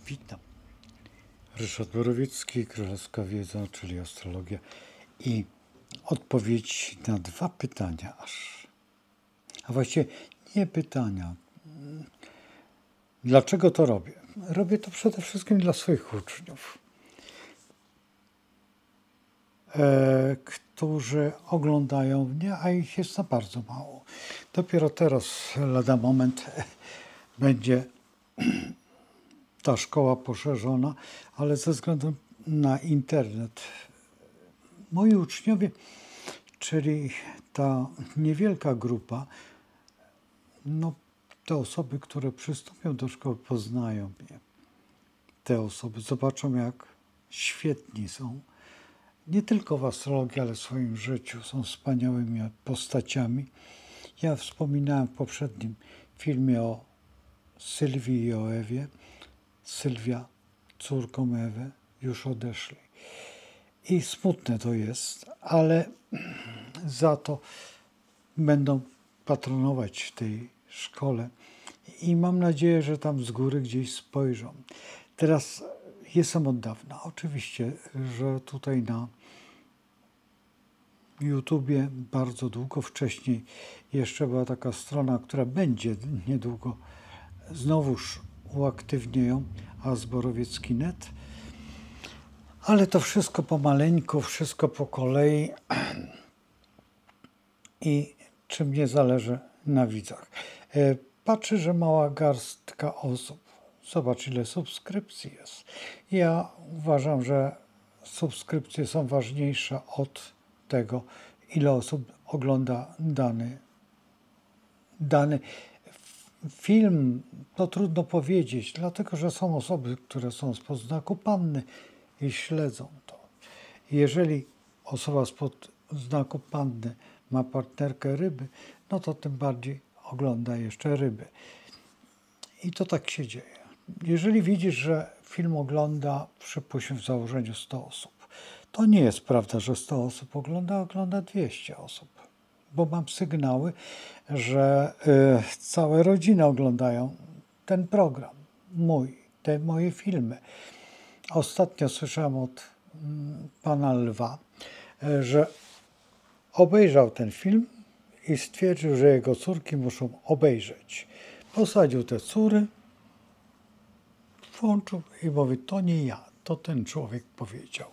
Witam. Ryszard Borowiecki, Królewska Wiedza, czyli astrologia i odpowiedź na 2 pytania aż. A właściwie nie pytania. Dlaczego to robię? Robię to przede wszystkim dla swoich uczniów, którzy oglądają mnie, a ich jest za bardzo mało. Dopiero teraz, lada moment, będzie ta szkoła poszerzona, ale ze względu na internet moi uczniowie, czyli ta niewielka grupa, te osoby, które przystąpią do szkoły, poznają mnie. Te osoby zobaczą, jak świetni są. Nie tylko w astrologii, ale w swoim życiu. Są wspaniałymi postaciami. Ja wspominałem w poprzednim filmie o Sylwii i o Ewie. Sylwia, córką Ewy, już odeszli. I smutne to jest, ale za to będą patronować w tej szkole i mam nadzieję, że tam z góry gdzieś spojrzą. Teraz jestem od dawna. Oczywiście, że tutaj na YouTubie bardzo długo wcześniej jeszcze była taka strona, która będzie niedługo znowuż uaktywnię, Azborowiecki.net. Ale to wszystko pomaleńku, wszystko po kolei i czym nie zależy na widzach. Patrzę, że mała garstka osób. Zobacz, ile subskrypcji jest. Ja uważam, że subskrypcje są ważniejsze od tego, ile osób ogląda dany film. To trudno powiedzieć, dlatego że są osoby, które są spod znaku panny i śledzą to. Jeżeli osoba spod znaku panny ma partnerkę ryby, no to tym bardziej ogląda jeszcze ryby. I to tak się dzieje. Jeżeli widzisz, że film ogląda, przypuśćmy w założeniu 100 osób, to nie jest prawda, że 100 osób ogląda 200 osób. Bo mam sygnały, że całe rodziny oglądają ten program, te moje filmy. Ostatnio słyszałem od pana Lwa, że obejrzał ten film i stwierdził, że jego córki muszą obejrzeć. Posadził te córy, włączył i mówi, to nie ja, to ten człowiek powiedział.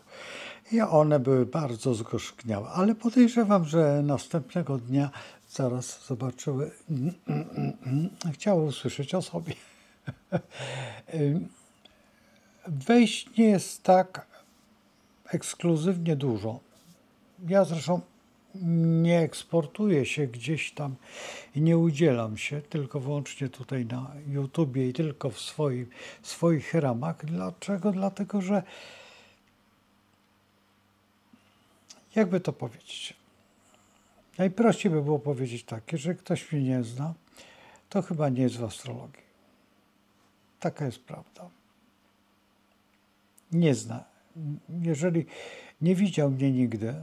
I one były bardzo zgorzkniałe, ale podejrzewam, że następnego dnia zaraz zobaczyły, chciały usłyszeć o sobie. Wejść nie jest tak ekskluzywnie dużo. Ja zresztą nie eksportuję się gdzieś tam i nie udzielam się, tylko wyłącznie tutaj na YouTubie i tylko w swoich ramach. Dlaczego? Dlatego, że jakby to powiedzieć? Najprościej by było powiedzieć tak, jeżeli ktoś mnie nie zna, to chyba nie jest w astrologii. Taka jest prawda. Nie zna. Jeżeli nie widział mnie nigdy,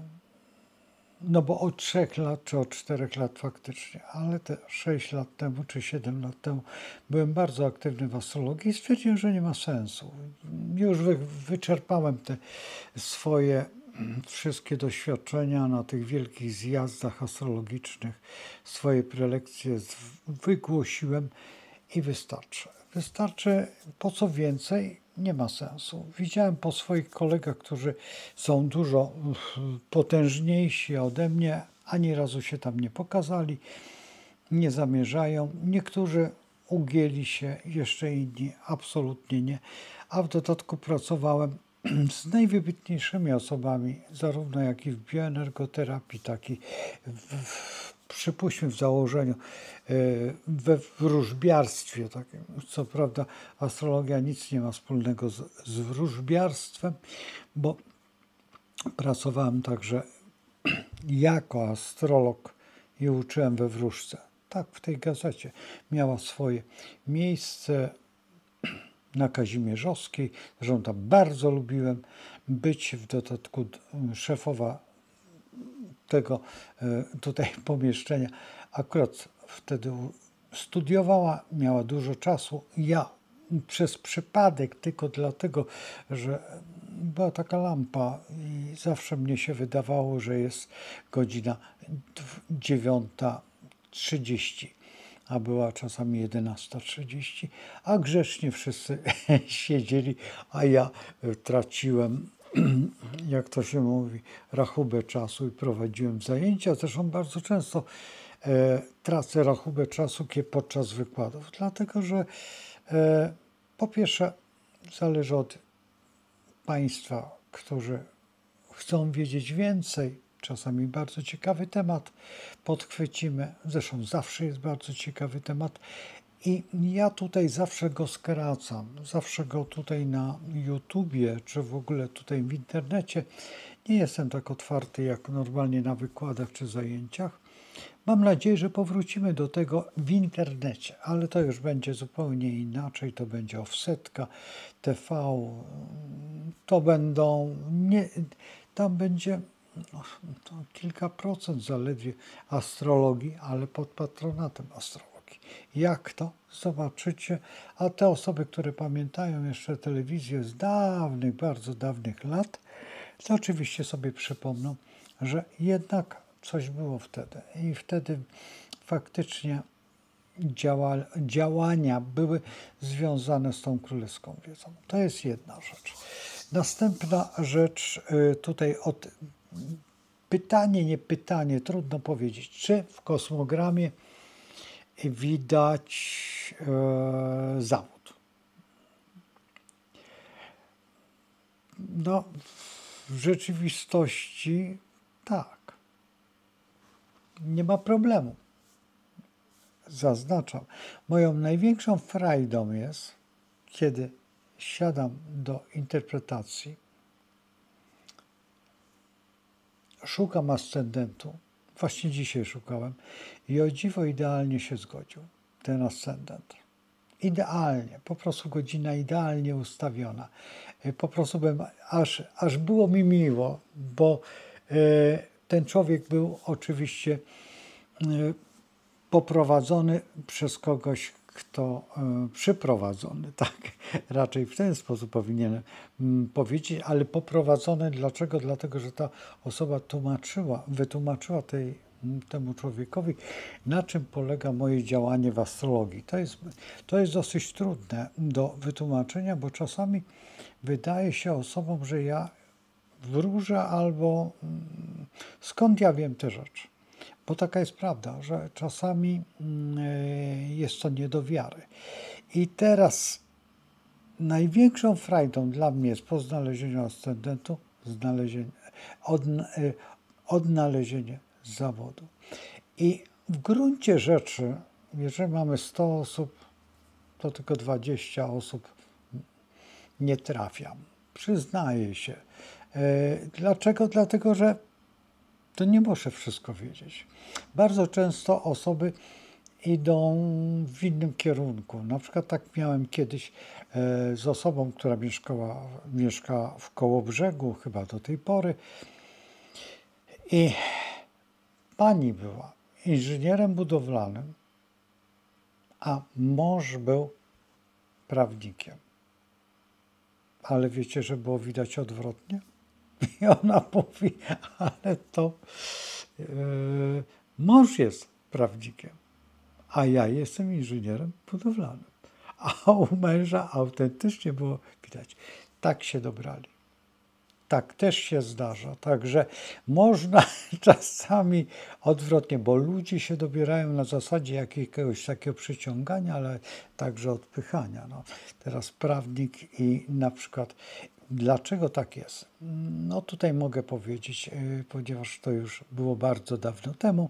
no bo od 3 lat czy od 4 lat faktycznie, ale te 6 lat temu czy 7 lat temu byłem bardzo aktywny w astrologii i stwierdziłem, że nie ma sensu. Już wyczerpałem te swoje wszystkie doświadczenia na tych wielkich zjazdach astrologicznych, swoje prelekcje wygłosiłem i wystarczy. Wystarczy, po co więcej, nie ma sensu. Widziałem po swoich kolegach, którzy są dużo potężniejsi ode mnie, ani razu się tam nie pokazali, nie zamierzają. Niektórzy ugięli się, jeszcze inni absolutnie nie. A w dodatku pracowałem z najwybitniejszymi osobami, zarówno jak i w bioenergoterapii, tak i przypuśćmy w założeniu we wróżbiarstwie. Takim. Co prawda astrologia nic nie ma wspólnego z wróżbiarstwem, bo pracowałem także jako astrolog i uczyłem we wróżce. Tak, w tej gazecie miała swoje miejsce na Kazimierzowskiej. Zresztą tam bardzo lubiłem być, w dodatku szefowa tego tutaj pomieszczenia akurat wtedy studiowała, miała dużo czasu. Ja przez przypadek, tylko dlatego, że była taka lampa i zawsze mnie się wydawało, że jest godzina 9:30, a była czasami 11:30, a grzecznie wszyscy siedzieli, a ja traciłem, jak to się mówi, rachubę czasu i prowadziłem zajęcia. Zresztą bardzo często tracę rachubę czasu podczas wykładów, dlatego że po pierwsze zależy od Państwa, którzy chcą wiedzieć więcej. Czasami bardzo ciekawy temat podchwycimy. Zresztą zawsze jest bardzo ciekawy temat. I ja tutaj zawsze go skracam. Zawsze go tutaj na YouTubie, czy w ogóle tutaj w internecie nie jestem tak otwarty jak normalnie na wykładach czy zajęciach. Mam nadzieję, że powrócimy do tego w internecie, ale to już będzie zupełnie inaczej. To będzie Offsetka, TV, to będą, nie, tam będzie to kilka procent zaledwie astrologii, ale pod patronatem astrologii. Jak to? Zobaczycie. A te osoby, które pamiętają jeszcze telewizję z dawnych, bardzo dawnych lat, to oczywiście sobie przypomną, że jednak coś było wtedy. I wtedy faktycznie działania były związane z tą królewską wiedzą. To jest jedna rzecz. Następna rzecz, tutaj pytanie, nie pytanie, trudno powiedzieć, czy w kosmogramie widać zawód. No, w rzeczywistości tak. Nie ma problemu. Zaznaczam. Moją największą frajdą jest, kiedy siadam do interpretacji, szukam ascendentu. Właśnie dzisiaj szukałem i o dziwo idealnie się zgodził ten ascendent. Idealnie, po prostu godzina idealnie ustawiona. Po prostu aż było mi miło, bo ten człowiek był oczywiście poprowadzony przez kogoś, kto przyprowadzony, tak, raczej w ten sposób powinienem powiedzieć, ale poprowadzony dlaczego? Dlatego, że ta osoba wytłumaczyła temu człowiekowi, na czym polega moje działanie w astrologii. To jest dosyć trudne do wytłumaczenia, bo czasami wydaje się osobom, że ja wróżę albo skąd ja wiem te rzeczy. Bo taka jest prawda, że czasami jest to nie do wiary. I teraz największą frajdą dla mnie jest po znalezieniu ascendentu odnalezienie zawodu. I w gruncie rzeczy, jeżeli mamy 100 osób, to tylko 20 osób nie trafiam. Przyznaję się. Dlaczego? Dlatego, że to nie muszę wszystko wiedzieć. Bardzo często osoby idą w innym kierunku. Na przykład tak miałem kiedyś z osobą, która mieszka w Kołobrzegu, chyba do tej pory. I pani była inżynierem budowlanym, a mąż był prawnikiem. Ale wiecie, że było widać odwrotnie? I ona mówi, ale to mąż jest prawnikiem, a ja jestem inżynierem budowlanym. A u męża autentycznie było widać. Tak się dobrali. Tak też się zdarza. Także można czasami odwrotnie, bo ludzie się dobierają na zasadzie jakiegoś takiego przyciągania, ale także odpychania. No, teraz prawnik i na przykład dlaczego tak jest? No tutaj mogę powiedzieć, ponieważ to już było bardzo dawno temu.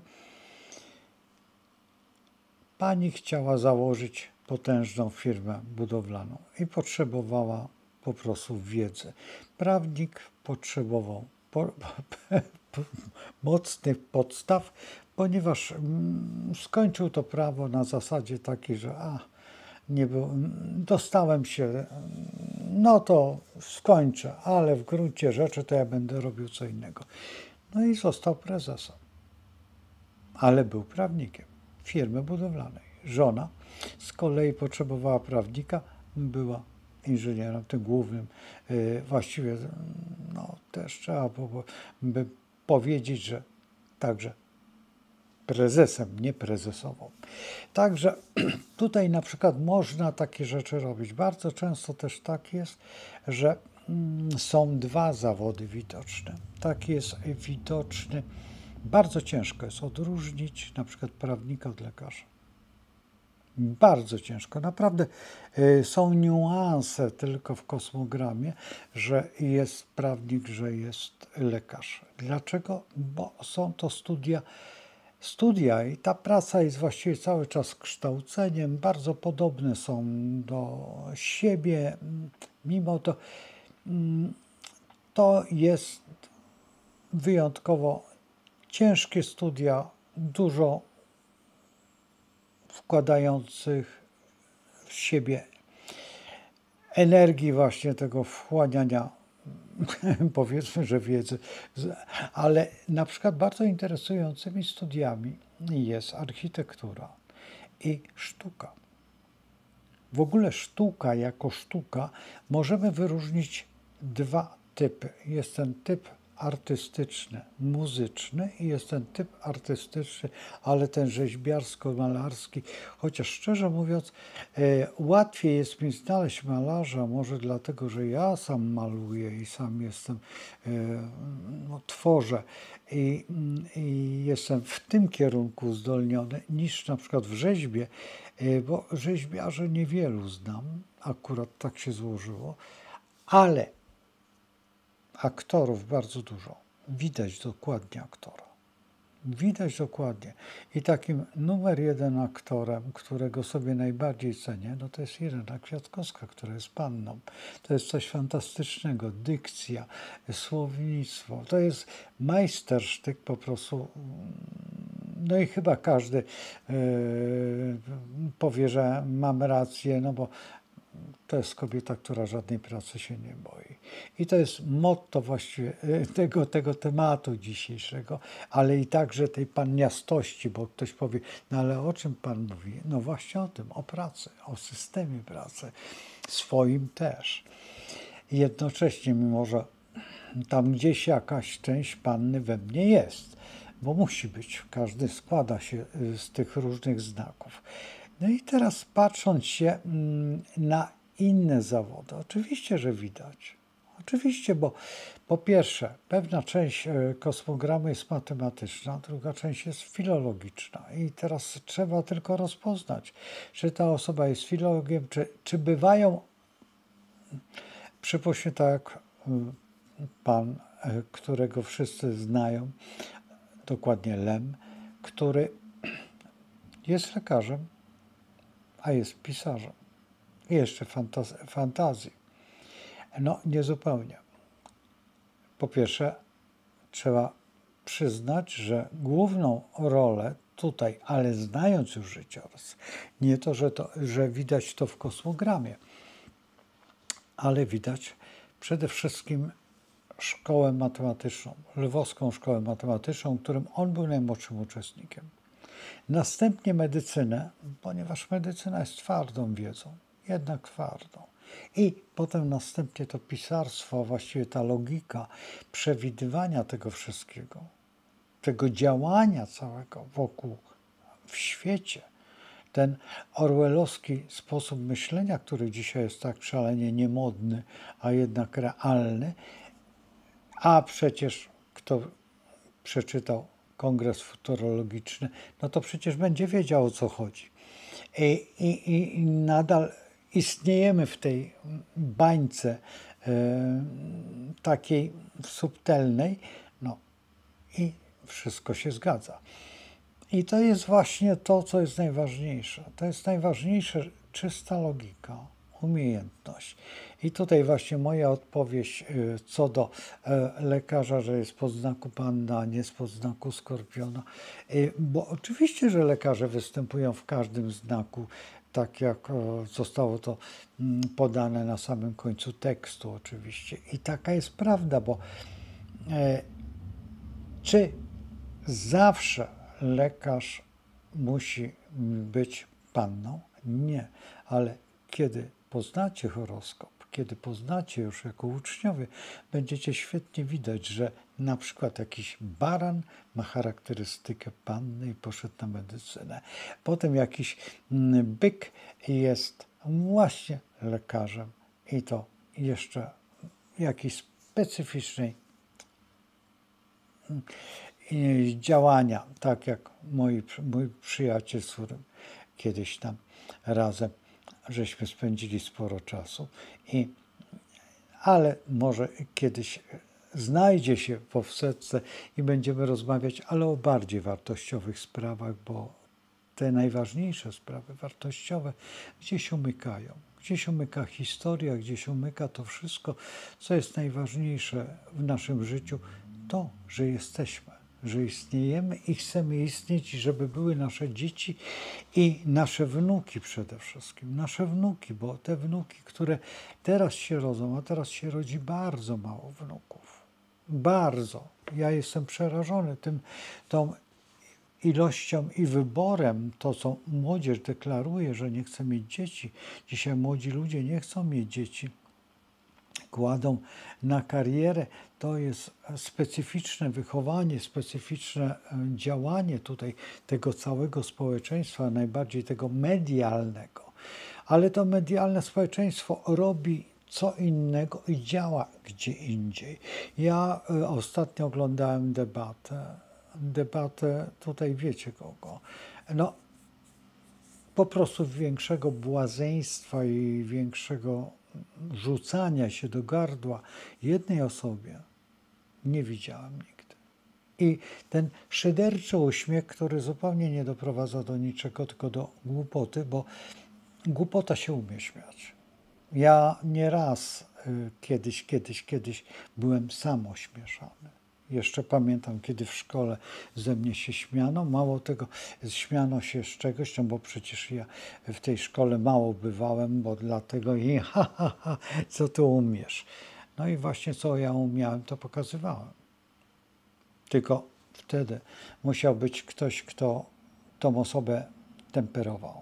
Pani chciała założyć potężną firmę budowlaną i potrzebowała po prostu wiedzy. Prawnik potrzebował mocnych podstaw, ponieważ skończył to prawo na zasadzie takiej, że dostałem się, no to skończę, ale w gruncie rzeczy to ja będę robił co innego. No i został prezesem, ale był prawnikiem firmy budowlanej. Żona z kolei potrzebowała prawnika, była inżynierem, tym głównym. Właściwie no, też trzeba by powiedzieć, że także prezesem, nie prezesową. Także tutaj na przykład można takie rzeczy robić. Bardzo często też tak jest, że są dwa zawody widoczne. Tak jest widoczny. Bardzo ciężko jest odróżnić na przykład prawnika od lekarza. Bardzo ciężko. Naprawdę są niuanse tylko w kosmogramie, że jest prawnik, że jest lekarz. Dlaczego? Bo są to studia i ta praca jest właściwie cały czas kształceniem. Bardzo podobne są do siebie. Mimo to to jest wyjątkowo ciężkie studia, dużo wkładających w siebie energii właśnie tego wchłaniania, powiedzmy, że wiedzy. Ale na przykład bardzo interesującymi studiami jest architektura i sztuka. W ogóle sztuka jako sztuka możemy wyróżnić dwa typy. Jest ten typ artystyczny, muzyczny i jest ten typ artystyczny, ale ten rzeźbiarsko-malarski. Chociaż szczerze mówiąc, łatwiej jest mi znaleźć malarza, może dlatego, że ja sam maluję i sam jestem, no, tworzę i jestem w tym kierunku zdolniony, niż na przykład w rzeźbie, bo rzeźbiarzy niewielu znam, akurat tak się złożyło, ale aktorów bardzo dużo. Widać dokładnie aktora. Widać dokładnie. I takim numer jeden aktorem, którego sobie najbardziej cenię, no to jest Irena Kwiatkowska, która jest panną. To jest coś fantastycznego. Dykcja, słownictwo. To jest majstersztyk po prostu. No i chyba każdy powie, że mam rację, no bo to jest kobieta, która żadnej pracy się nie boi. I to jest motto właściwie tego tematu dzisiejszego, ale i także tej panniastości, bo ktoś powie, no ale o czym Pan mówi? No właśnie o tym, o pracy, o systemie pracy, swoim też. I jednocześnie, mimo że tam gdzieś jakaś część panny we mnie jest, bo musi być, każdy składa się z tych różnych znaków. No i teraz patrząc się na inne zawody, oczywiście, że widać. Oczywiście, bo po pierwsze, pewna część kosmogramu jest matematyczna, druga część jest filologiczna i teraz trzeba tylko rozpoznać, czy ta osoba jest filologiem, czy bywają, przypuśćmy tak jak pan, którego wszyscy znają, dokładnie Lem, który jest lekarzem, a jest pisarzem. I jeszcze fantazji. No, niezupełnie. Po pierwsze, trzeba przyznać, że główną rolę tutaj, ale znając już życiorys, nie to, że widać to w kosmogramie, ale widać przede wszystkim szkołę matematyczną, lwowską szkołę matematyczną, którym on był najmłodszym uczestnikiem. Następnie medycynę, ponieważ medycyna jest twardą wiedzą, jednak twardą. I potem następnie to pisarstwo, właściwie ta logika przewidywania tego wszystkiego, tego działania całego wokół, w świecie. Ten orwellowski sposób myślenia, który dzisiaj jest tak szalenie niemodny, a jednak realny, a przecież kto przeczytał Kongres Futurologiczny, no to przecież będzie wiedział, o co chodzi. I nadal istniejemy w tej bańce takiej subtelnej, no i wszystko się zgadza. I to jest właśnie to, co jest najważniejsze. To jest najważniejsze, czysta logika, umiejętność. I tutaj właśnie moja odpowiedź co do lekarza, że jest pod znaku Panny, a nie spod znaku Skorpiona. Bo oczywiście, że lekarze występują w każdym znaku, tak jak zostało to podane na samym końcu tekstu oczywiście. I taka jest prawda, bo czy zawsze lekarz musi być panną? Nie, ale kiedy poznacie horoskop, kiedy poznacie już jako uczniowie, będziecie świetnie widać, że na przykład jakiś baran ma charakterystykę panny i poszedł na medycynę. Potem jakiś byk jest właśnie lekarzem i to jeszcze jakiejś specyficznej działania, tak jak mój przyjaciel, z którym kiedyś tam razem żeśmy spędzili sporo czasu. Ale może kiedyś znajdzie się po wsetce i będziemy rozmawiać, ale o bardziej wartościowych sprawach, bo te najważniejsze sprawy wartościowe gdzieś umykają. Gdzieś umyka historia, gdzieś umyka to wszystko, co jest najważniejsze w naszym życiu, to, że jesteśmy, że istniejemy i chcemy istnieć, i żeby były nasze dzieci i nasze wnuki przede wszystkim. Nasze wnuki, bo te wnuki, które teraz się rodzą, a teraz się rodzi bardzo mało wnuków. Bardzo. Ja jestem przerażony tą ilością i wyborem, to co młodzież deklaruje, że nie chce mieć dzieci. Dzisiaj młodzi ludzie nie chcą mieć dzieci. Kładą na karierę. To jest specyficzne wychowanie, specyficzne działanie tutaj tego całego społeczeństwa, najbardziej tego medialnego. Ale to medialne społeczeństwo robi co innego i działa gdzie indziej. Ja ostatnio oglądałem debatę tutaj wiecie kogo. No, po prostu większego błazeństwa i większego rzucania się do gardła jednej osobie nie widziałem nigdy. I ten szyderczy uśmiech, który zupełnie nie doprowadza do niczego, tylko do głupoty, bo głupota się umie śmiać. Ja nieraz kiedyś byłem sam ośmieszany. Jeszcze pamiętam, kiedy w szkole ze mnie się śmiano. Mało tego, śmiano się z czegoś, no bo przecież ja w tej szkole mało bywałem, bo dlatego co ty umiesz? No i właśnie co ja umiałem, to pokazywałem. Tylko wtedy musiał być ktoś, kto tą osobę temperował.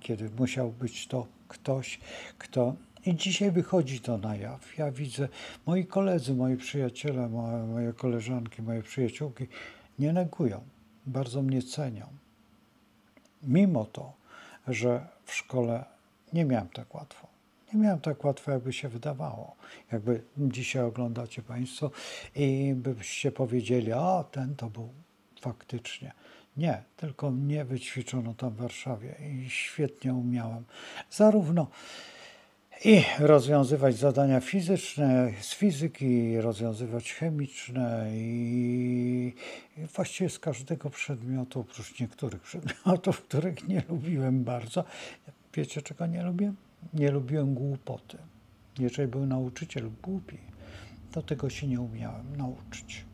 Kiedy musiał być to ktoś, kto... I dzisiaj wychodzi to na jaw. Ja widzę, moi koledzy, moi przyjaciele, moje koleżanki, moje przyjaciółki nie negują, bardzo mnie cenią. Mimo to, że w szkole nie miałem tak łatwo. Nie miałem tak łatwo, jakby się wydawało. Jakby dzisiaj oglądacie Państwo i byście powiedzieli, a ten to był faktycznie. Nie, tylko mnie wyćwiczono tam w Warszawie i świetnie umiałem zarówno i rozwiązywać zadania fizyczne z fizyki, rozwiązywać chemiczne i właściwie z każdego przedmiotu, oprócz niektórych przedmiotów, których nie lubiłem bardzo. Wiecie, czego nie lubiłem? Nie lubiłem głupoty. Jeżeli był nauczyciel głupi, to tego się nie umiałem nauczyć.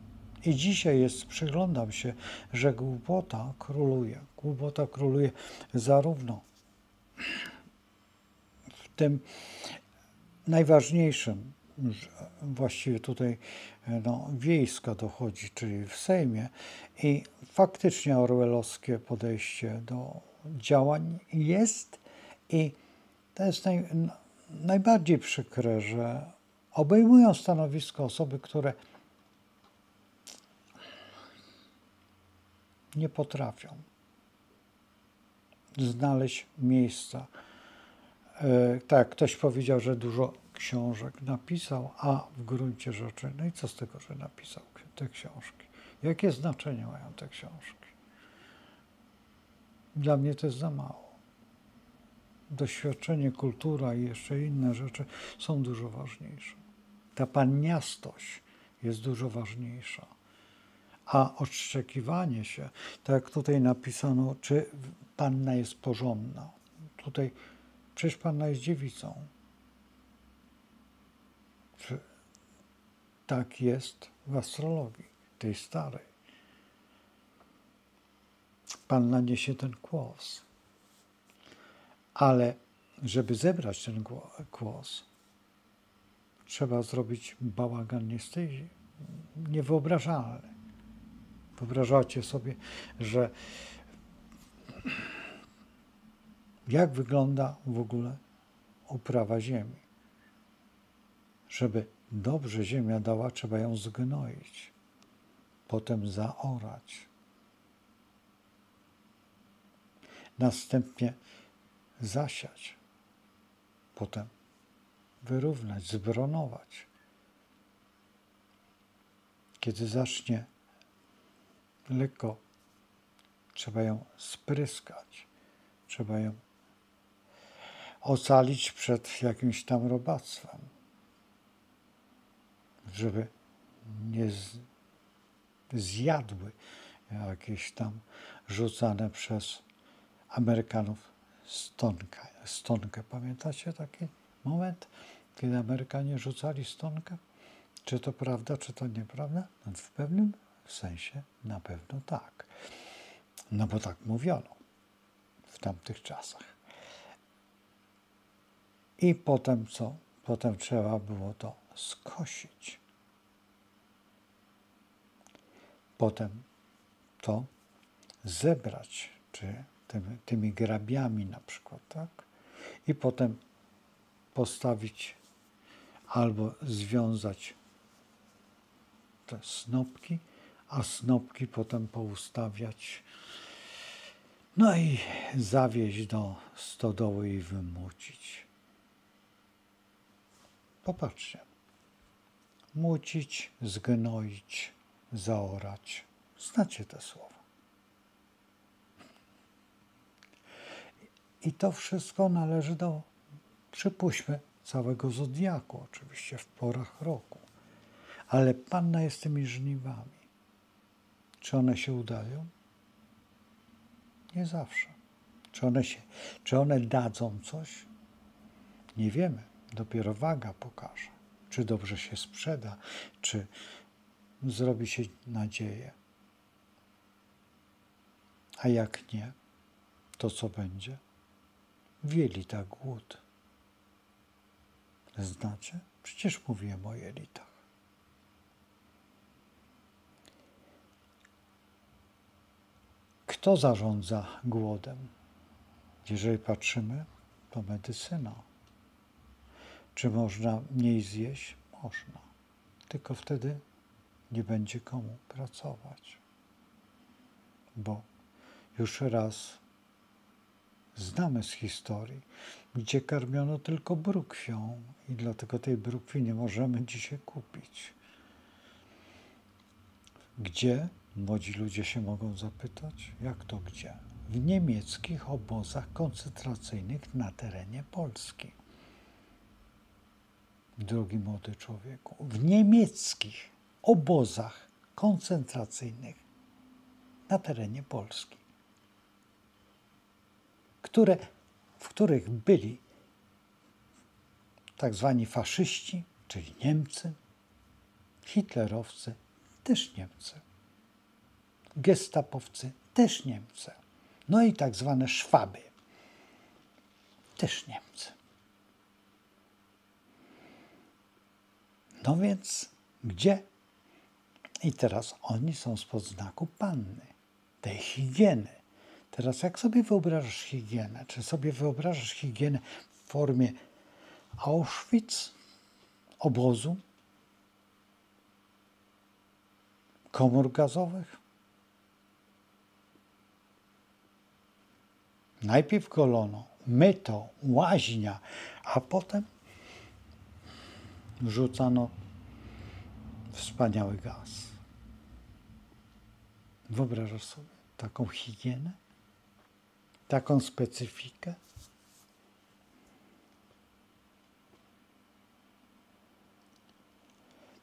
I dzisiaj przyglądam się, że głupota króluje. Głupota króluje zarówno w tym najważniejszym, właściwie tutaj wiejska dochodzi, czyli w Sejmie i faktycznie orwellowskie podejście do działań jest i to jest najbardziej przykre, że obejmują stanowisko osoby, które nie potrafią znaleźć miejsca. Tak, jak ktoś powiedział, że dużo książek napisał, a w gruncie rzeczy, no i co z tego, że napisał te książki? Jakie znaczenie mają te książki? Dla mnie to jest za mało. Doświadczenie, kultura i jeszcze inne rzeczy są dużo ważniejsze. Ta panniastość jest dużo ważniejsza. A odszczekiwanie się, tak jak tutaj napisano, czy panna jest porządna. Tutaj przecież panna jest dziewicą. Czy tak jest w astrologii, tej starej. Panna niesie ten głos. Ale żeby zebrać ten głos, trzeba zrobić bałagan niewyobrażalny. Wyobrażacie sobie, że jak wygląda w ogóle uprawa ziemi. Żeby dobrze ziemia dała, trzeba ją zgnoić, potem zaorać, następnie zasiać, potem wyrównać, zbronować. Kiedy zacznie lekko, trzeba ją spryskać, trzeba ją ocalić przed jakimś tam robactwem, żeby nie zjadły jakieś tam rzucane przez Amerykanów stonkę. Pamiętacie taki moment, kiedy Amerykanie rzucali stonkę? Czy to prawda, czy to nieprawda? No w pewnym sensie na pewno tak. No bo tak mówiono w tamtych czasach. I potem co? Potem trzeba było to skosić. Potem to zebrać, czy tymi grabiami na przykład, tak? I potem postawić albo związać te snopki, a snopki potem poustawiać, no i zawieźć do stodoły i wymucić. Popatrzcie. Mucić, zgnoić, zaorać. Znacie te słowa. I to wszystko należy do, przypuśćmy, całego zodiaku, oczywiście w porach roku. Ale Panna jest tymi żniwami. Czy one się udają? Nie zawsze. Czy one dadzą coś? Nie wiemy. Dopiero waga pokaże, czy dobrze się sprzeda, czy zrobi się nadzieję. A jak nie, to co będzie? Wielita głód. Znacie? Przecież mówiłem o jelitach. Kto zarządza głodem? Jeżeli patrzymy, to medycyna. Czy można mniej zjeść? Można. Tylko wtedy nie będzie komu pracować. Bo już raz znamy z historii, gdzie karmiono tylko brukwią i dlatego tej brukwi nie możemy dzisiaj kupić. Gdzie? Młodzi ludzie się mogą zapytać. Jak to gdzie? W niemieckich obozach koncentracyjnych na terenie Polski. Drogi młody człowieku, w niemieckich obozach koncentracyjnych na terenie Polski, w których byli tak zwani faszyści, czyli Niemcy, hitlerowcy, też Niemcy, gestapowcy, też Niemcy, no i tak zwane Szwaby, też Niemcy. No więc gdzie? I teraz oni są spod znaku Panny, tej higieny. Teraz jak sobie wyobrażasz higienę? Czy sobie wyobrażasz higienę w formie Auschwitz, obozu, komór gazowych? Najpierw golono, myto, łaźnia, a potem rzucano wspaniały gaz. Wyobrażasz sobie taką higienę? Taką specyfikę?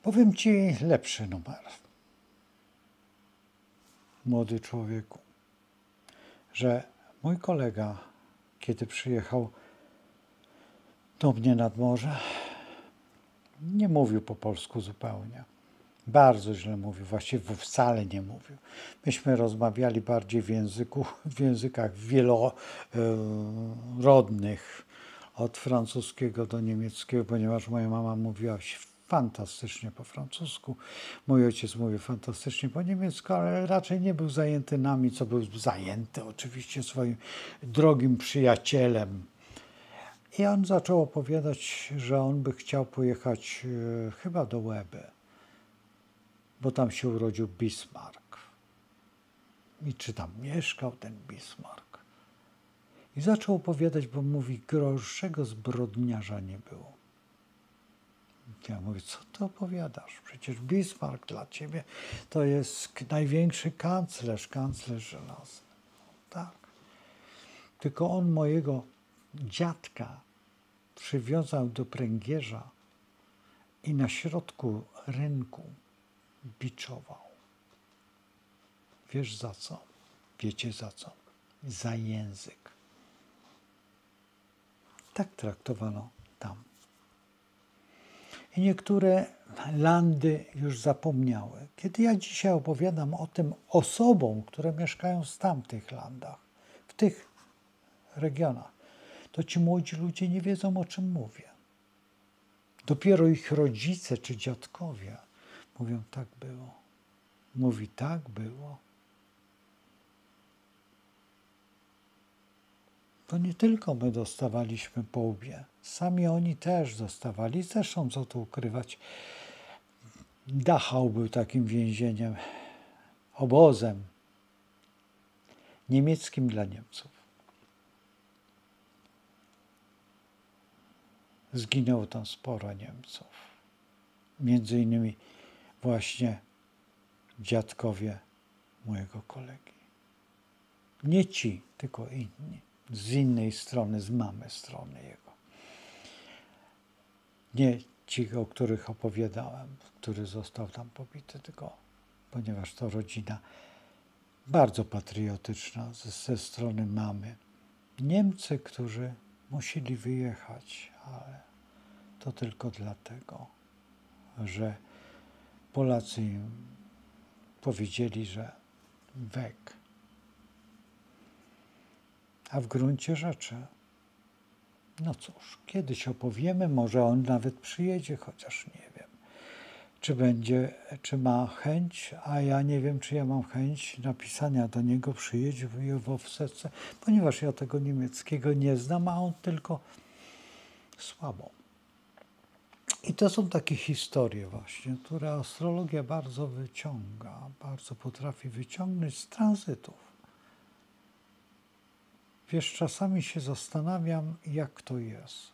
Powiem Ci lepszy numer, młody człowieku, że mój kolega, kiedy przyjechał do mnie nad morze, nie mówił po polsku zupełnie. Bardzo źle mówił, właściwie wcale nie mówił. Myśmy rozmawiali bardziej w językach wielorodnych, od francuskiego do niemieckiego, ponieważ moja mama mówiła fantastycznie po francusku, mój ojciec mówił fantastycznie po niemiecku, ale raczej nie był zajęty nami, co był zajęty oczywiście swoim drogim przyjacielem. I on zaczął opowiadać, że on by chciał pojechać chyba do Łeby, bo tam się urodził Bismarck. I czy tam mieszkał ten Bismarck. I zaczął opowiadać, bo mówi, gorszego zbrodniarza nie było. Ja mówię, co ty opowiadasz? Przecież Bismarck dla ciebie to jest największy kanclerz żelazny. Tak. Tylko on mojego dziadka przywiązał do pręgierza i na środku rynku biczował. Wiesz za co? Wiecie za co? Za język. Tak traktowano tam. I niektóre landy już zapomniały. Kiedy ja dzisiaj opowiadam o tym osobom, które mieszkają w tamtych landach, w tych regionach, to ci młodzi ludzie nie wiedzą, o czym mówię. Dopiero ich rodzice czy dziadkowie mówią, tak było. Mówi, tak było. To nie tylko my dostawaliśmy po łbie. Sami oni też dostawali. Zresztą co tu ukrywać. Dachau był takim więzieniem, obozem niemieckim dla Niemców. Zginęło tam sporo Niemców. Między innymi właśnie dziadkowie mojego kolegi. Nie ci, tylko inni. Z innej strony, z mamy strony jego. Nie ci, o których opowiadałem, który został tam pobity, tylko ponieważ to rodzina bardzo patriotyczna ze strony mamy. Niemcy, którzy musieli wyjechać, ale to tylko dlatego, że Polacy im powiedzieli, że weg. A w gruncie rzeczy, no cóż, kiedyś opowiemy, może on nawet przyjedzie, chociaż nie wiem, czy ma chęć, a ja nie wiem, czy ja mam chęć napisania do niego, przyjedź w setce, ponieważ ja tego niemieckiego nie znam, a on tylko słabo. I to są takie historie właśnie, które astrologia bardzo wyciąga, bardzo potrafi wyciągnąć z tranzytów. Wiesz, czasami się zastanawiam, jak to jest,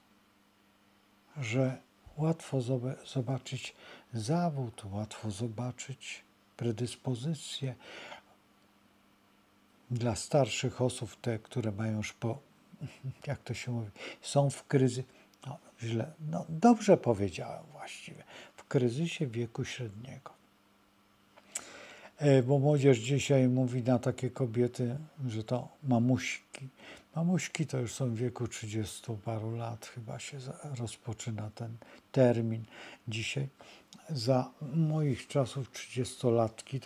że łatwo zobaczyć zawód, łatwo zobaczyć predyspozycje dla starszych osób, te, które mają już jak to się mówi, są w kryzysie, no źle, no dobrze powiedziałem właściwie, w kryzysie wieku średniego. Bo młodzież dzisiaj mówi na takie kobiety, że to mamuśki. Mamuśki to już są w wieku 30 paru lat, chyba się rozpoczyna ten termin. Dzisiaj za moich czasów 30-latki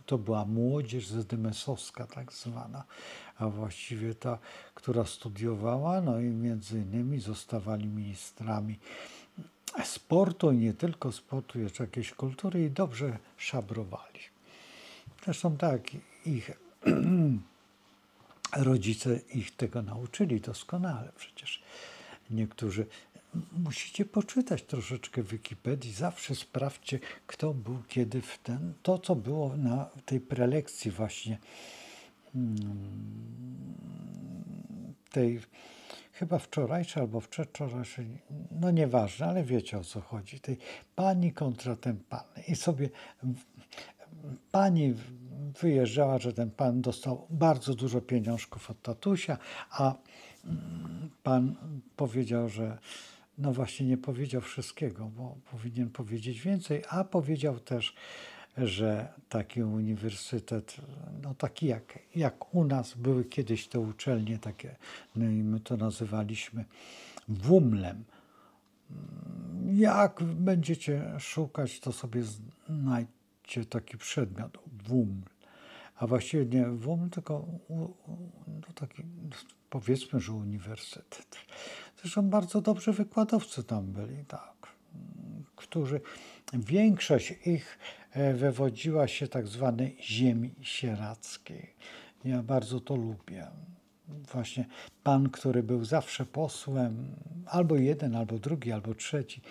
to była młodzież zdemesowska tak zwana, a właściwie ta, która studiowała, no i między innymi zostawali ministrami sportu i nie tylko sportu, jeszcze jakiejś kultury i dobrze szabrowali. Zresztą tak, ich rodzice ich tego nauczyli doskonale. Przecież niektórzy musicie poczytać troszeczkę Wikipedii, zawsze sprawdźcie, kto był kiedy w to co było na tej prelekcji właśnie tej chyba wczorajszej albo przedwczorajszej, no nieważne, ale wiecie o co chodzi, tej pani kontra ten pan. I sobie pani wyjeżdżała, że ten pan dostał bardzo dużo pieniążków od tatusia, a pan powiedział, że no właśnie nie powiedział wszystkiego, bo powinien powiedzieć więcej, a powiedział też, że taki uniwersytet, no taki jak u nas były kiedyś te uczelnie takie, no i my to nazywaliśmy WUML-em. Jak będziecie szukać, to sobie znajdźcie taki przedmiot WUML. A właściwie nie WUML, tylko no taki, powiedzmy, że uniwersytet. Zresztą bardzo dobrzy wykładowcy tam byli, tak, którzy, większość ich wywodziła się tak zwanej ziemi sieradzkiej. Ja bardzo to lubię. właśnie pan, który był zawsze posłem, albo jeden, albo drugi, albo trzeci,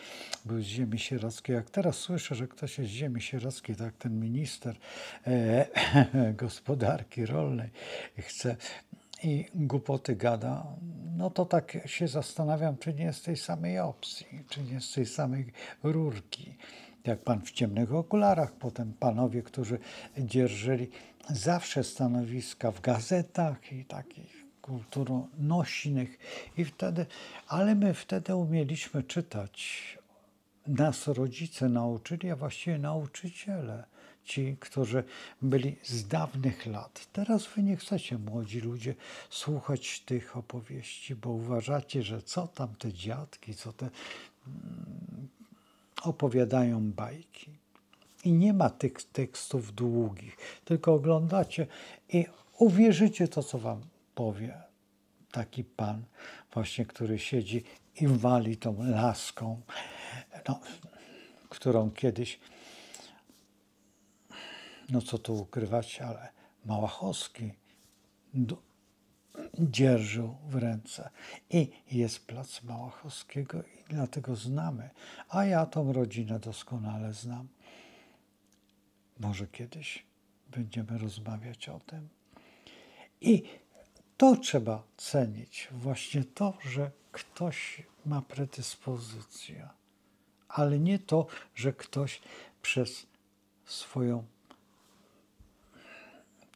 był z ziemi sieradzkiej. Jak teraz słyszę, że ktoś jest z ziemi sieradzkiej, tak ten minister gospodarki rolnej chce i głupoty gada, no to tak się zastanawiam, czy nie z tej samej opcji, czy nie z tej samej rurki. Jak pan w ciemnych okularach, potem panowie, którzy dzierżyli zawsze stanowiska w gazetach i takich kulturonośnych. I wtedy, ale my wtedy umieliśmy czytać. Nas rodzice nauczyli, a właściwie nauczyciele, ci, którzy byli z dawnych lat. Teraz wy nie chcecie, młodzi ludzie, słuchać tych opowieści, bo uważacie, że co tam te dziadki, co te opowiadają bajki. I nie ma tych tekstów długich, tylko oglądacie i uwierzycie to, co wam powie taki pan właśnie, który siedzi i wali tą laską, no, którą kiedyś, no co tu ukrywać, ale Małachowski dzierżył w ręce. I jest plac Małachowskiego i dlatego znamy. A ja tą rodzinę doskonale znam. Może kiedyś będziemy rozmawiać o tym. I to trzeba cenić. Właśnie to, że ktoś ma predyspozycję, ale nie to, że ktoś przez swoją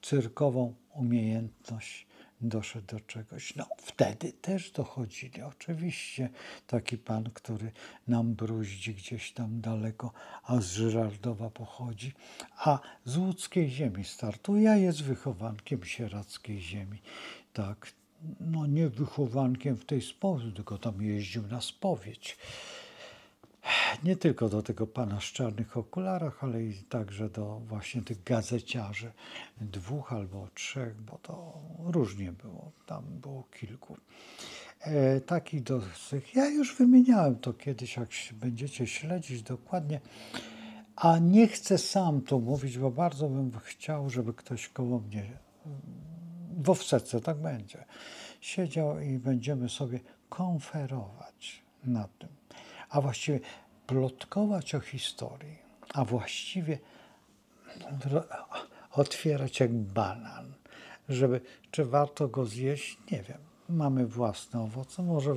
cyrkową umiejętność doszedł do czegoś. No wtedy też dochodzili. Oczywiście taki pan, który nam bruździ gdzieś tam daleko, a z Żyrardowa pochodzi, a z łódzkiej ziemi startuje, a jest wychowankiem sieradzkiej ziemi. Tak, no nie wychowankiem w tej sposób, tylko tam jeździł na spowiedź. Nie tylko do tego pana z czarnych okularach, ale i także do właśnie tych gazeciarzy, 2 albo 3, bo to różnie było, tam było kilku. Takich dosyć. Ja już wymieniałem to kiedyś, jak będziecie śledzić dokładnie, a nie chcę sam tu mówić, bo bardzo bym chciał, żeby ktoś koło mnie, w offsetce tak będzie, siedział i będziemy sobie konferować nad tym. A właściwie plotkować o historii, a właściwie otwierać jak banan, żeby, czy warto go zjeść, nie wiem. Mamy własne owoce, może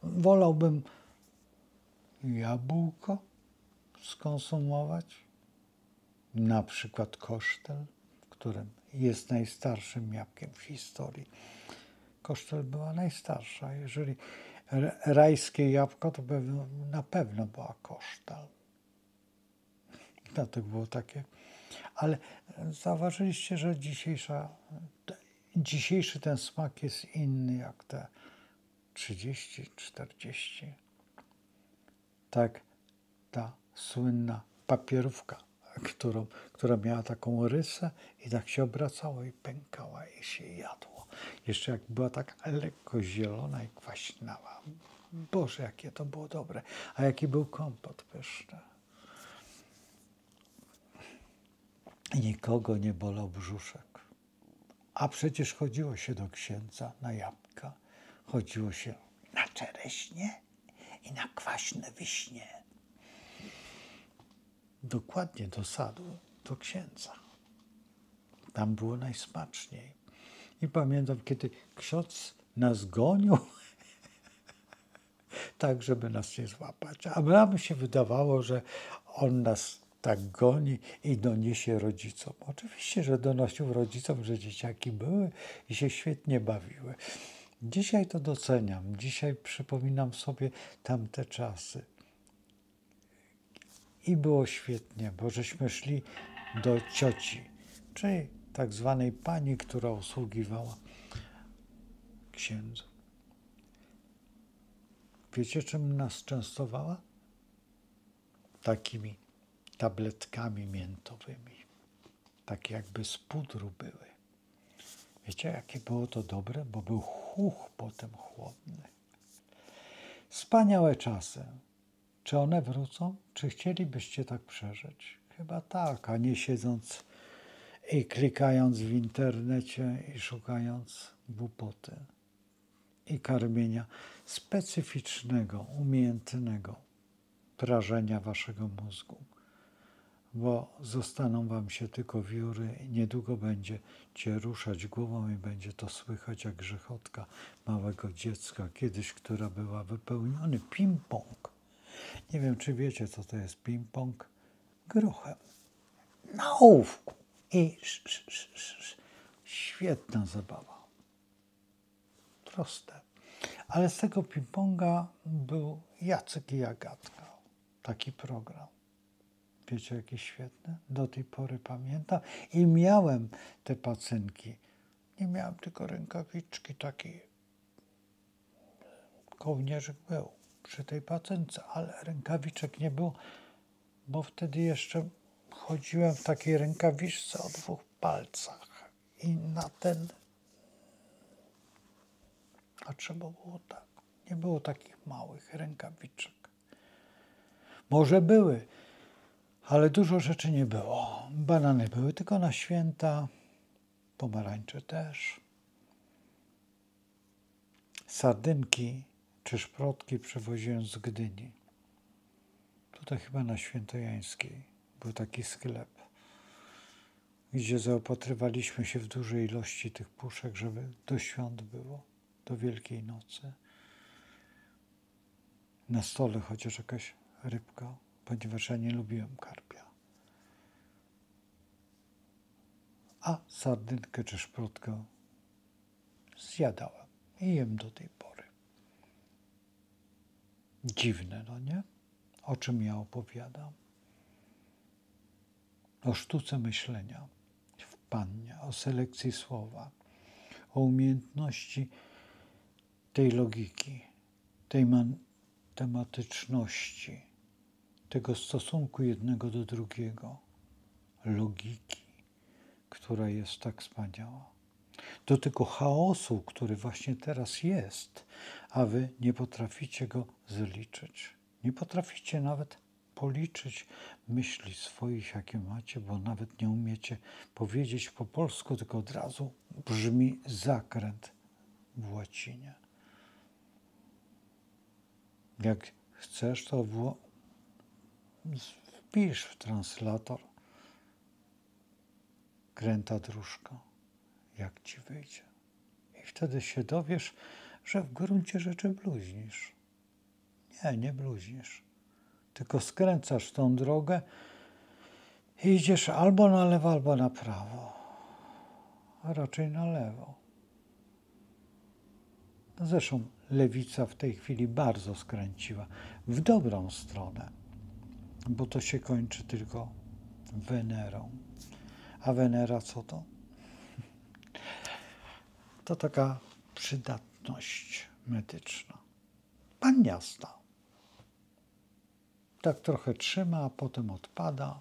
wolałbym jabłko skonsumować, na przykład kosztel, którym jest najstarszym jabłkiem w historii. Kosztel była najstarsza. Jeżeli rajskie jabłko, to na pewno była kosztel. Dlatego było takie. Ale zauważyliście, że dzisiejszy ten smak jest inny jak te 30, 40. Tak, ta słynna papierówka, która miała taką rysę i tak się obracała i pękała i się jadło. Jeszcze jak była tak lekko zielona i kwaśnała. Boże, jakie to było dobre. A jaki był kompot pyszny. Nikogo nie bolał brzuszek. A przecież chodziło się do księdza na jabłka. Chodziło się na czereśnie i na kwaśne wiśnie. Dokładnie do sadu, do księdza. Tam było najsmaczniej. I pamiętam, kiedy ksiądz nas gonił, tak, żeby nas nie złapać. A nam się wydawało, że on nas tak goni i doniesie rodzicom. Oczywiście, że donosił rodzicom, że dzieciaki były i się świetnie bawiły. Dzisiaj to doceniam. Dzisiaj przypominam sobie tamte czasy. I było świetnie, bo żeśmy szli do cioci, czyli tak zwanej pani, która usługiwała księdzu. Wiecie, czym nas częstowała? Takimi tabletkami miętowymi. Takie jakby z pudru były. Wiecie, jakie było to dobre? Bo był chuch potem chłodny. Wspaniałe czasy. Czy one wrócą? Czy chcielibyście tak przeżyć? Chyba tak, a nie siedząc i klikając w internecie i szukając głupoty i karmienia specyficznego, umiejętnego prażenia waszego mózgu, bo zostaną wam się tylko wióry i niedługo będziecie ruszać głową i będzie to słychać jak grzechotka małego dziecka, kiedyś, która była wypełniony ping-pong. Nie wiem, czy wiecie, co to jest ping-pong? Grochem. Na ołówku. I świetna zabawa. Proste. Ale z tego ping-ponga był Jacek i Agatka. Taki program. Wiecie, jakie świetne? Do tej pory pamiętam. I miałem te pacynki. Nie miałem tylko rękawiczki, taki kołnierzyk był przy tej pacynce, ale rękawiczek nie było, bo wtedy jeszcze chodziłem w takiej rękawiczce o 2 palcach. I na ten... A trzeba było tak. Nie było takich małych rękawiczek. Może były, ale dużo rzeczy nie było. Banany były tylko na święta, pomarańcze też. Sardynki czy szprotki przywoziłem z Gdyni. Tutaj chyba na Świętojańskiej był taki sklep, gdzie zaopatrywaliśmy się w dużej ilości tych puszek, żeby do świąt było, do Wielkiej Nocy. Na stole chociaż jakaś rybka, ponieważ ja nie lubiłem karpia. A sardynkę czy szprotkę zjadałem i jem do tej pory. Dziwne, no nie? O czym ja opowiadam? O sztuce myślenia w pannie, o selekcji słowa, o umiejętności tej logiki, tej tematyczności, tego stosunku jednego do drugiego, logiki, która jest tak wspaniała. Do tego chaosu, który właśnie teraz jest, a wy nie potraficie go zliczyć. Nie potraficie nawet policzyć myśli swoich, jakie macie, bo nawet nie umiecie powiedzieć po polsku, tylko od razu brzmi zakręt w łacinie. Jak chcesz, to wpisz w translator kręta dróżka, jak ci wyjdzie. I wtedy się dowiesz, że w gruncie rzeczy bluźnisz. Nie bluźnisz. Tylko skręcasz tą drogę i idziesz albo na lewo, albo na prawo. A raczej na lewo. Zresztą lewica w tej chwili bardzo skręciła w dobrą stronę, bo to się kończy tylko Wenerą. A Wenera co to? To taka przydatność medyczna. Pan miasta. Tak trochę trzyma, a potem odpada.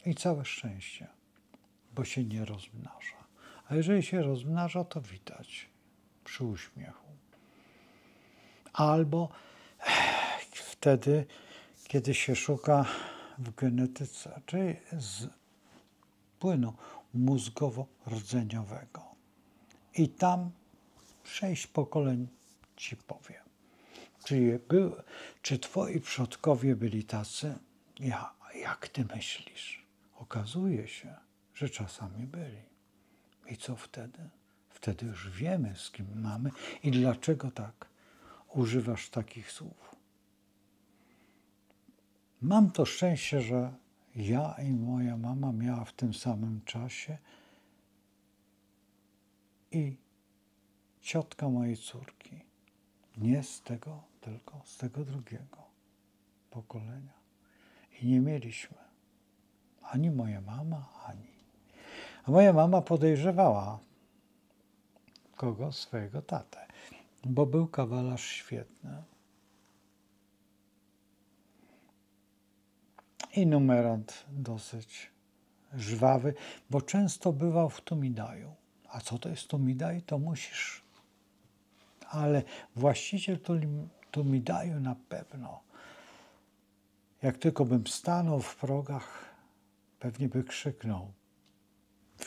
I całe szczęście, bo się nie rozmnaża. A jeżeli się rozmnaża, to widać przy uśmiechu. Albo wtedy, kiedy się szuka w genetyce, czyli z płynu mózgowo-rdzeniowego. I tam 6 pokoleń ci powiem. Czy twoi przodkowie byli tacy? Jak ty myślisz? Okazuje się, że czasami byli. I co wtedy? Wtedy już wiemy, z kim mamy i dlaczego tak używasz takich słów. Mam to szczęście, że ja i moja mama miała w tym samym czasie i ciotka mojej córki. Nie z tego, tylko z tego drugiego pokolenia. I nie mieliśmy. Ani moja mama, ani. A moja mama podejrzewała kogo? Swojego tatę, bo był kawalarz świetny. I numerant dosyć żwawy, bo często bywał w Tumidaju. A co to jest Tumidaj? To musisz. Ale właściciel Tumidaju na pewno. Jak tylko bym stanął w progach, pewnie by krzyknął: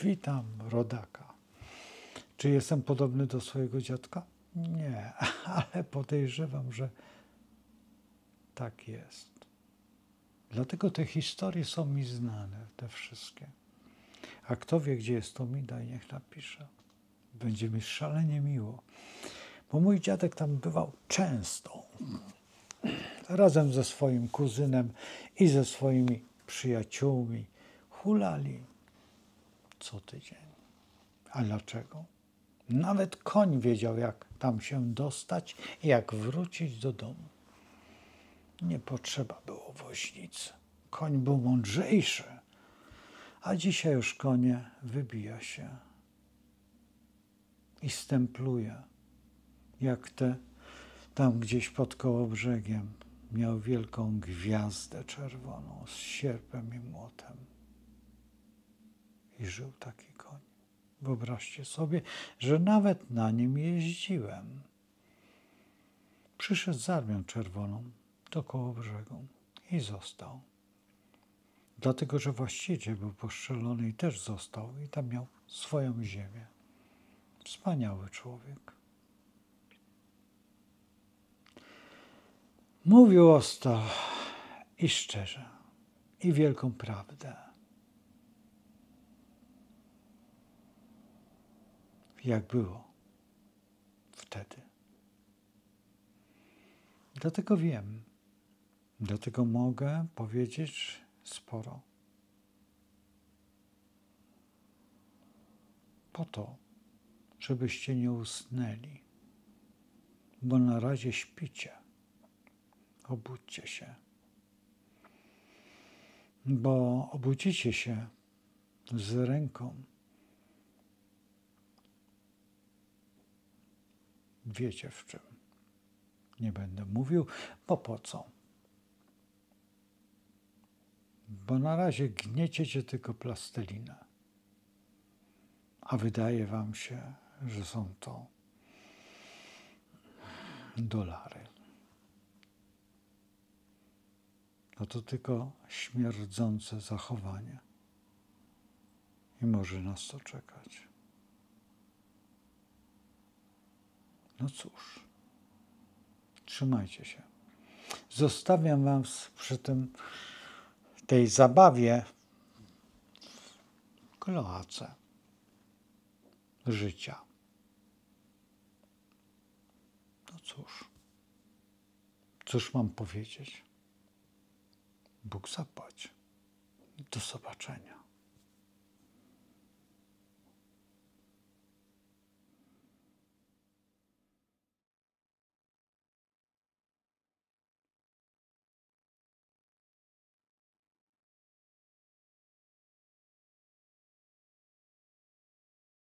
witam, rodaka. Czy jestem podobny do swojego dziadka? Nie, ale podejrzewam, że tak jest. Dlatego te historie są mi znane, te wszystkie. A kto wie, gdzie jest Tomida, i niech napisze. Będzie mi szalenie miło. Bo mój dziadek tam bywał często. Razem ze swoim kuzynem i ze swoimi przyjaciółmi hulali co tydzień. A dlaczego? Nawet koń wiedział, jak tam się dostać i jak wrócić do domu. Nie potrzeba było woźnicy. Koń był mądrzejszy. A dzisiaj już konie wybija się i stempluje. Jak te tam gdzieś pod Kołobrzegiem miał wielką gwiazdę czerwoną z sierpem i młotem. I żył taki koń. Wyobraźcie sobie, że nawet na nim jeździłem. Przyszedł z Armią Czerwoną do Kołobrzegu i został. Dlatego, że właściciel był postrzelony i też został i tam miał swoją ziemię. Wspaniały człowiek. Mówił ostro i szczerze i wielką prawdę. Jak było wtedy. Dlatego wiem, dlatego mogę powiedzieć sporo. Po to, żebyście nie usnęli, bo na razie śpicie. Obudźcie się, bo obudzicie się z ręką. Wiecie w czym. Nie będę mówił, bo po co? Bo na razie gnieciecie tylko plastelinę, a wydaje wam się, że są to dolary. No to tylko śmierdzące zachowanie. I może nas to czekać. No cóż, trzymajcie się. Zostawiam was przy tej zabawie w kloace życia. No cóż mam powiedzieć? Bóg zapłać. Do zobaczenia.